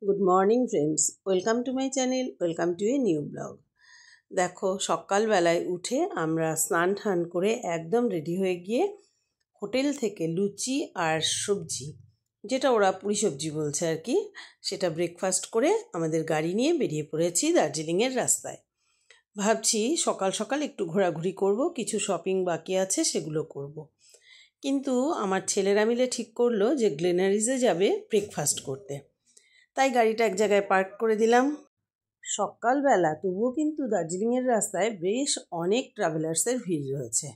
Good morning friends, welcome to my channel, welcome to a new blog. দেখো, সকালবেলায় উঠে আমরা স্নান টান করে একদম রেডি হয়ে গিয়ে হোটেল থেকে লুচি আর সবজি, যেটা ওরা পুরি সবজি বলছে আর কি, সেটা ব্রেকফাস্ট করে আমাদের গাড়ি নিয়ে বেরিয়ে পড়েছি দার্জিলিংয়ের রাস্তায়। ভাবছি সকাল সকাল একটু ঘোরাঘুরি করব, কিছু শপিং বাকি আছে সেগুলো করব। কিন্তু আমার ছেলেরা মিলে ঠিক করলো যে গ্লেনারিজে যাবে ব্রেকফাস্ট করতে। তাই গাড়িটা এক জায়গায় পার্ক করে দিলাম। সকালবেলা তবুও কিন্তু দার্জিলিংয়ের রাস্তায় বেশ অনেক ট্রাভেলার্সের ভিড় রয়েছে।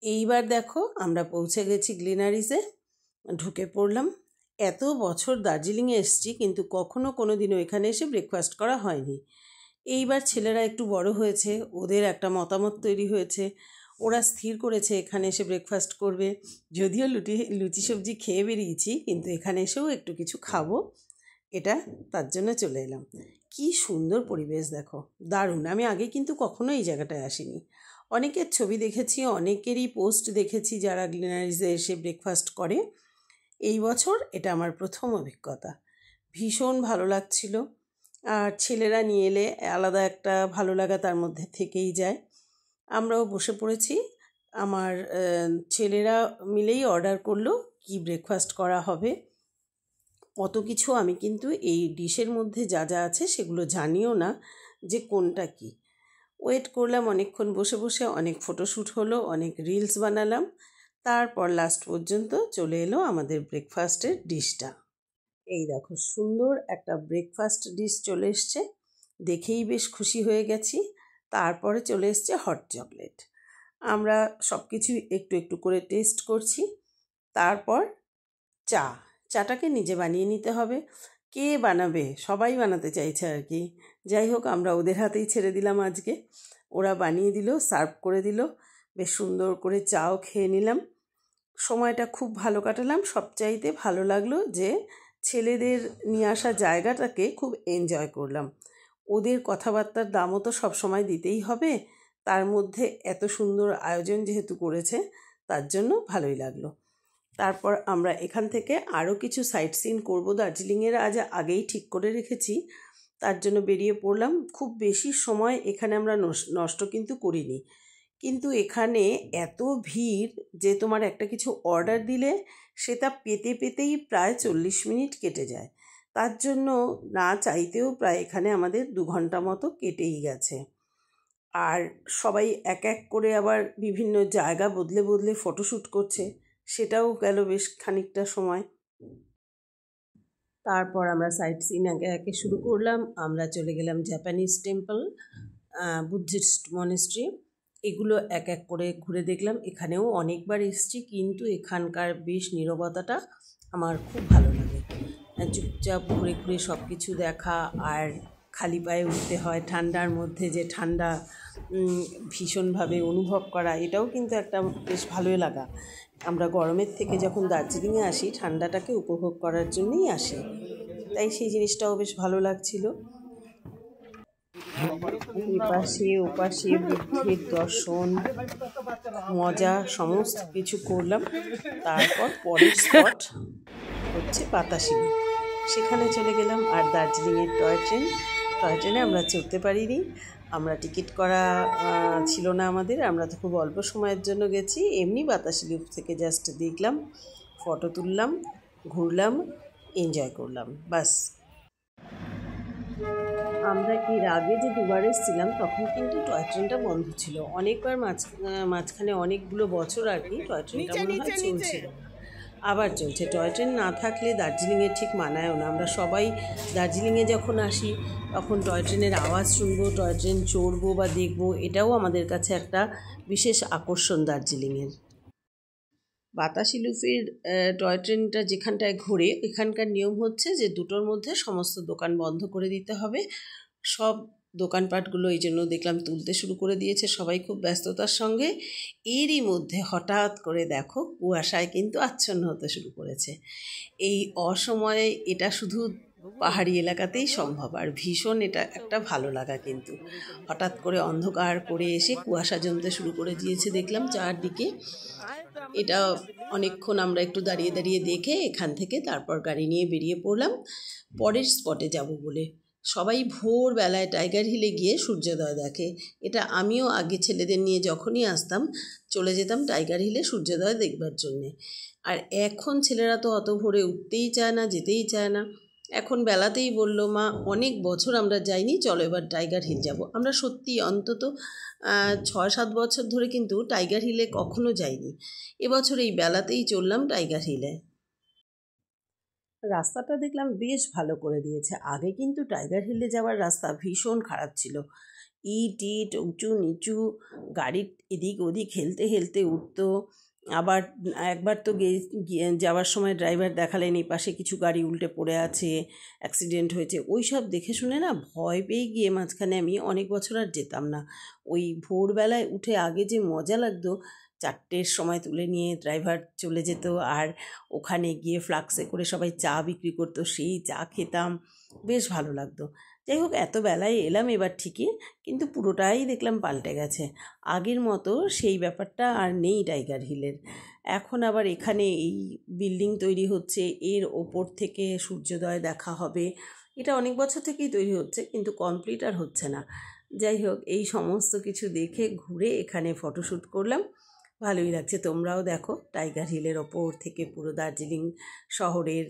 এইবার দেখো, আমরা পৌঁছে গেছি গ্লেনারিজে, ঢুকে পড়লাম। এত বছর দার্জিলিংয়ে এসেছি, কিন্তু কখনো কোনো দিনও এখানে এসে ব্রেকফাস্ট করা হয়নি। এইবার ছেলেরা একটু বড় হয়েছে, ওদের একটা মতামত তৈরি হয়েছে, ওরা স্থির করেছে এখানে এসে ব্রেকফাস্ট করবে। যদিও লুচি সবজি খেয়ে বেরিয়েছি, কিন্তু এখানে এসেও একটু কিছু খাবো, এটা তার জন্য চলে এলাম। কি সুন্দর পরিবেশ দেখো, দারুণ। আমি আগে কিন্তু কখনো এই জায়গাটায় আসিনি। অনেকের ছবি দেখেছি, অনেকেরই পোস্ট দেখেছি যারা গ্লেনারিজে এসে ব্রেকফাস্ট করে। এই বছর এটা আমার প্রথম অভিজ্ঞতা। ভীষণ ভালো লাগছিল। আর ছেলেরা নিয়ে এলে আলাদা একটা ভালো লাগা তার মধ্যে থেকেই যায়। আমরাও বসে পড়েছি। আমার ছেলেরা মিলেই অর্ডার করলো কি ব্রেকফাস্ট করা হবে। অত কিছু আমি কিন্তু এই ডিশের মধ্যে যা যা আছে সেগুলো জানিও না যে কোনটা কি। ওয়েট করলাম অনেকক্ষণ বসে বসে, অনেক ফটোশ্যুট হলো, অনেক রিলস বানালাম। তারপর লাস্ট পর্যন্ত চলে এলো আমাদের ব্রেকফাস্টের ডিশটা। এই দেখো, সুন্দর একটা ব্রেকফাস্ট ডিশ চলে এসছে, দেখেই বেশ খুশি হয়ে গেছি। তারপরে চলে এসছে হট চকলেট। আমরা সব কিছু একটু একটু করে টেস্ট করছি। তারপর চাটাকে নিজে বানিয়ে নিতে হবে। কে বানাবে? সবাই বানাতে চাইছে আর কি। যাই হোক, আমরা ওদের হাতেই ছেড়ে দিলাম আজকে। ওরা বানিয়ে দিল, সার্ভ করে দিল, বেশ সুন্দর করে চাও খেয়ে নিলাম। সময়টা খুব ভালো কাটালাম। সবচাইতে ভালো লাগলো যে ছেলেদের নিয়ে আসা জায়গাটাকে খুব এনজয় করলাম। ওদের কথাবার্তার দামও তো সব সময় দিতেই হবে, তার মধ্যে এত সুন্দর আয়োজন যেহেতু করেছে, তার জন্য ভালোই লাগলো। তারপর আমরা এখান থেকে আরও কিছু সাইট সিন করবো দার্জিলিংয়ের, আগেই ঠিক করে রেখেছি, তার জন্য বেরিয়ে পড়লাম। খুব বেশি সময় এখানে আমরা নষ্ট কিন্তু করিনি। কিন্তু এখানে এত ভিড় যে তোমার একটা কিছু অর্ডার দিলে সেটা পেতে পেতেই প্রায় 40 মিনিট কেটে যায়। তার জন্য না চাইতেও প্রায় এখানে আমাদের 2 ঘন্টা মতো কেটেই গেছে। আর সবাই এক এক করে আবার বিভিন্ন জায়গা বদলে বদলে ফটোশ্যুট করছে, সেটাও গেল বেশ খানিকটা সময়। তারপর আমরা সাইট সিন একে একে শুরু করলাম। আমরা চলে গেলাম জাপানিজ টেম্পল, বুদ্ধিস্ট মনেস্ট্রি, এগুলো এক এক করে ঘুরে দেখলাম। এখানেও অনেকবার এসেছি, কিন্তু এখানকার বেশ নীরবতাটা আমার খুব ভালো লাগে। চুপচাপ ঘুরে ঘুরে সব কিছু দেখা, আর খালি পায়ে উঠতে হয় ঠান্ডার মধ্যে, যে ঠান্ডা ভীষণভাবে অনুভব করা, এটাও কিন্তু একটা বেশ ভালোই লাগা। আমরা গরমের থেকে যখন দার্জিলিংয়ে আসি, ঠান্ডাটাকে উপভোগ করার জন্যই আসি, তাই সেই জিনিসটাও বেশ ভালো লাগছিল। এপাশে ওপাশে বুদ্ধের দর্শন, মজা, সমস্ত কিছু করলাম। তারপর পরের স্পট হচ্ছে বাতাসিনী, সেখানে চলে গেলাম। আর দার্জিলিংয়ের টয় ট্রেনে আমরা চড়তে পারিনি, আমরা টিকিট করা ছিল না আমাদের। আমরা তো খুব অল্প সময়ের জন্য গেছি, এমনি বাতাসি লুপ থেকে জাস্ট দেখলাম, ফটো তুললাম, ঘুরলাম, এনজয় করলাম, বাস। আমরা এর আগে যে দুবার এসেছিলাম তখন কিন্তু টয় ট্রেনটা বন্ধ ছিল। অনেকবার মাঝখানে অনেকগুলো বছর আর কি টয় ট্রেনটা মনে হয় চলছিল, আবার চলছে। টয় ট্রেন না থাকলে দার্জিলিংয়ে ঠিক মানায়ও না। আমরা সবাই দার্জিলিংয়ে যখন আসি তখন টয় ট্রেনের আওয়াজ শুনবো, টয় ট্রেন চড়বো বা দেখবো, এটাও আমাদের কাছে একটা বিশেষ আকর্ষণ দার্জিলিংয়ের। বাতাসি লুপের টয় ট্রেনটা যেখানটায় ঘোরে, এখানকার নিয়ম হচ্ছে যে 2টোর মধ্যে সমস্ত দোকান বন্ধ করে দিতে হবে। সব দোকানপাটগুলো এই জন্য দেখলাম তুলতে শুরু করে দিয়েছে, সবাই খুব ব্যস্ততার সঙ্গে। এরই মধ্যে হঠাৎ করে দেখো, কুয়াশায় কিন্তু আচ্ছন্ন হতে শুরু করেছে। এই অসময়ে এটা শুধু পাহাড়ি এলাকাতেই সম্ভব। আর ভীষণ এটা একটা ভালো লাগা, কিন্তু হঠাৎ করে অন্ধকার করে এসে কুয়াশা জমতে শুরু করে দিয়েছে দেখলাম চারদিকে। এটা অনেকক্ষণ আমরা একটু দাঁড়িয়ে দাঁড়িয়ে দেখে এখান থেকে তারপর গাড়ি নিয়ে বেরিয়ে পড়লাম পরের স্পটে যাব বলে। সবাই ভোরবেলায় টাইগার হিলে গিয়ে সূর্যোদয় দেখে। এটা আমিও আগে ছেলেদের নিয়ে যখনই আসতাম চলে যেতাম টাইগার হিলে সূর্যোদয় দেখবার জন্যে। আর এখন ছেলেরা তো অত ভোরে উঠতেই চায় না, যেতেই চায় না। এখন বেলাতেই বলল, মা অনেক বছর আমরা যাইনি, চলো এবার টাইগার হিল যাব। আমরা সত্যি অন্তত 6-7 বছর ধরে কিন্তু টাইগার হিলে কখনো যাইনি। এবছর এই বেলাতেই চললাম টাইগার হিলে। রাস্তাটা দেখলাম বেশ ভালো করে দিয়েছে। আগে কিন্তু টাইগার হিলে যাওয়ার রাস্তা ভীষণ খারাপ ছিল, ইট ইট উঁচু নিচু, গাড়ি এদিক ওদিক হেলতে হেলতে উঠতো। আবার একবার তো যাওয়ার সময় ড্রাইভার দেখালেন এই পাশে কিছু গাড়ি উল্টে পড়ে আছে, অ্যাক্সিডেন্ট হয়েছে। ওই সব দেখে শুনে না ভয় পেয়ে গিয়ে মাঝখানে আমি অনেক বছর আর যেতাম না। ওই ভোরবেলায় উঠে আগে যে মজা লাগতো, 4টের সময় তুলে নিয়ে ড্রাইভার চলে যেত, আর ওখানে গিয়ে ফ্লাক্সে করে সবাই চা বিক্রি করতো, সেই চা খেতাম, বেশ ভালো লাগতো। যাই হোক, এত বেলায় এলাম এবার ঠিকই, কিন্তু পুরোটাই দেখলাম পাল্টে গেছে। আগের মতো সেই ব্যাপারটা আর নেই টাইগার হিলের। এখন আবার এখানে এই বিল্ডিং তৈরি হচ্ছে, এর ওপর থেকে সূর্যোদয় দেখা হবে। এটা অনেক বছর থেকেই তৈরি হচ্ছে, কিন্তু কমপ্লিট আর হচ্ছে না। যাই হোক, এই সমস্ত কিছু দেখে ঘুরে এখানে ফটোশ্যুট করলাম, ভালোই লাগছে। তোমরাও দেখো, টাইগার হিলের ওপর থেকে পুরো দার্জিলিং শহরের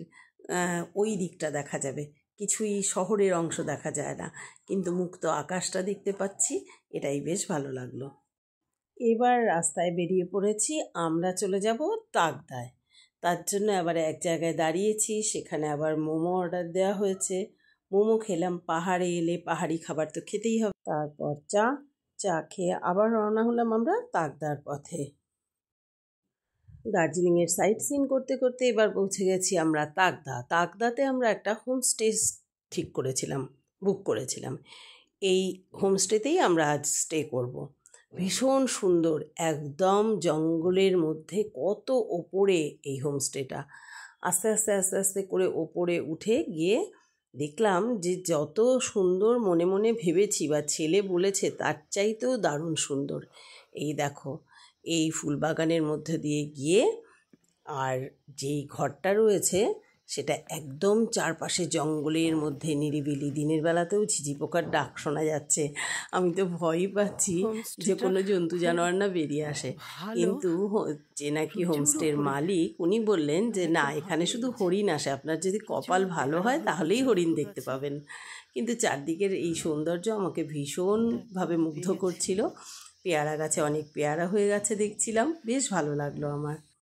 ওই দিকটা দেখা যাবে। কিছুই শহরের অংশ দেখা যায় না, কিন্তু মুক্ত আকাশটা দেখতে পাচ্ছি, এটাই বেশ ভালো লাগলো। এবার রাস্তায় বেরিয়ে পড়েছি, আমরা চলে যাব তাকদায়। তার জন্য আবার এক জায়গায় দাঁড়িয়েছি, সেখানে আবার মোমো অর্ডার দেওয়া হয়েছে। মোমো খেলাম, পাহাড়ে এলে পাহাড়ি খাবার তো খেতেই হবে। তারপর চা খেয়ে আবার রওনা হলাম আমরা তাকদার পথে। দার্জিলিংয়ের সাইট সিন করতে করতে এবার পৌঁছে গেছি আমরা তাকদাতে আমরা একটা হোমস্টে ঠিক করেছিলাম, বুক করেছিলাম। এই হোমস্টেতেই আমরা আজ স্টে করব। ভীষণ সুন্দর, একদম জঙ্গলের মধ্যে, কত ওপরে এই হোমস্টেটা। আস্তে আস্তে আস্তে আস্তে করে ওপরে উঠে গিয়ে দেখলাম যে যত সুন্দর মনে মনে ভেবেছি বা ছেলে বলেছে তার চাইতেও দারুণ সুন্দর। এই দেখো, এই ফুলবাগানের মধ্যে দিয়ে গিয়ে, আর যেই ঘরটা রয়েছে সেটা একদম চারপাশে জঙ্গলের মধ্যে নিরিবিলি। দিনের বেলাতেও ঝিঝি পোকার ডাক শোনা যাচ্ছে। আমি তো ভয়ই পাচ্ছি যে কোনো জন্তু জানোয়ার না বেরিয়ে আসে, কিন্তু যে নাকি হোমস্টের মালিক উনি বললেন যে না, এখানে শুধু হরিণ আসে, আপনার যদি কপাল ভালো হয় তাহলেই হরিণ দেখতে পাবেন। কিন্তু চারদিকের এই সৌন্দর্য আমাকে ভীষণভাবে মুগ্ধ করছিল। পেয়ারা গাছে অনেক পেয়ারা হয়ে গেছে দেখছিলাম, বেশ ভালো লাগলো আমার।